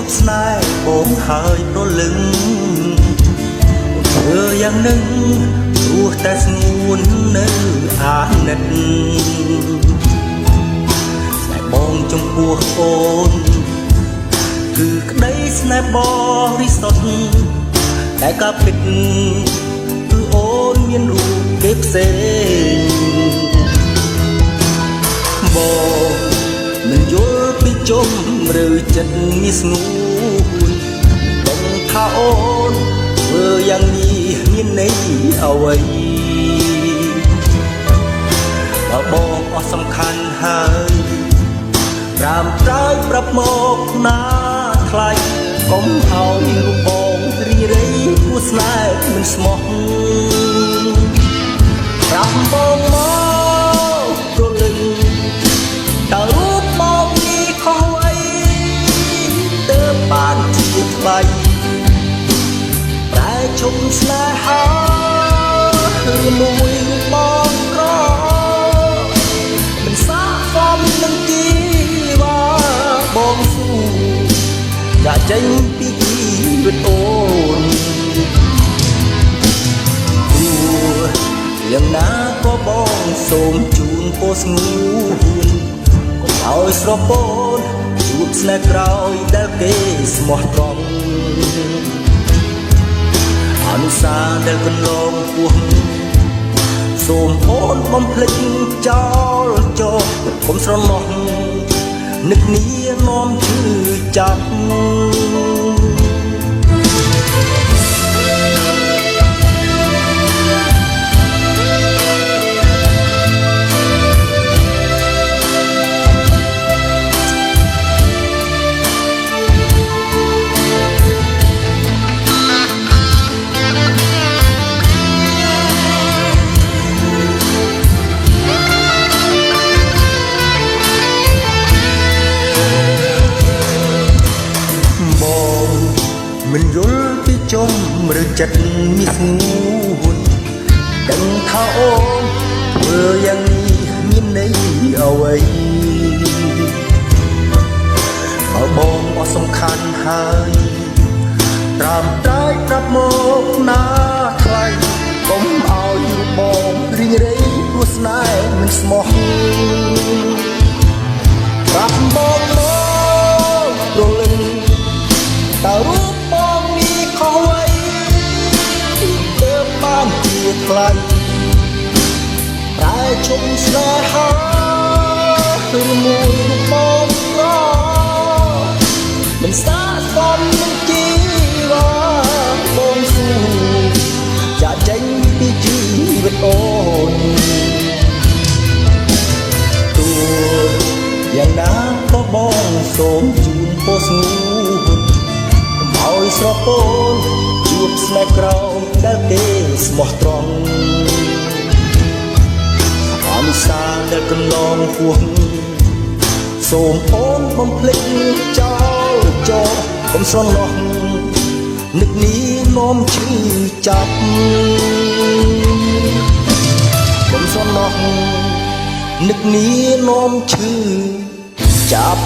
ប់ស្នេហ៍បងហើយប្រលឹងធ្វើយ៉ាងនឹងព្រោះតែស្ងួននៅអាណិតស្នេហ៍បងចំពោះអូនគឺក្តីស្នេហ៍បរិសុទ្ធតែការពិតគឺអូនមានរូបគេផ្សេងបងមិនយល់ពីជុំឬចិត្តងាយស្នួលដឹងថាអូនធ្វើយ៉ាងនេះមានន័យអ្វីបើបងអស់សំខាន់ហើយប្រាំប្រើយប្រាប់មកណាថ្លៃកុំឲ្យរូបបងរីរៃព្រោះស្នេហ៍មិនស្មោះប្រាប់បងមកព្រលឹងតើរូបបងនេះខុសអីទើបបានជាថ្មីតែជុំស្នេហាឬមួយបងក្រមិនសាកសមនឹងជីវ៉ាបងស៊ូចាក់ចេញពីជីវិតអូនព្រោះយ៉ាងណាក៏បងសូមជូនពរស្ងួនកុំឲ្យស្រពូនជួបស្នេហ៍ក្រោយដែលគេស្មោះត្រង់អនុសាដែលកន្លងពោះសូមអូនបំភ្លេចចោលចោលកុំស្រណោះនឹកនីនាំឈឺចាប់មិនយល់ពីជុំឬចិត្តមានស្ងួនដឹងថាអូនធ្វើយ៉ាងនេះមានន័យអ្វីបើបងអស់សំខាន់ហើយត្រាំត្រែកប្រាប់មកណាថ្លៃកុំឲ្យបងរីងរៃព្រោះស្នេហ៍មិនស្មោះប្រាប់បងមកព្រលឹងតើរូបបងនេះខុសអីទើបបានជាថ្លៃតែជុំស្នេហាឬមួយបងក្រមិនសាកសមនឹងជីវ៉ាបងស៊ូចាក់ចេញពីជីវិតអូនទោះយ៉ាងណាក៏បងសូមជូនពរស្ងួនឲ្យស្រពូនជួបស្នេហ៍ក្រោយដែលគេស្មោះត្រង់អនុសាដែលកន្លងពោះសូមអូនបំភ្លេចចោលចោលកុំស្រណោះនឹកនេះនាំឈឺចាប់កុំស្រណោះនឹកនេះនាំឈឺចាប់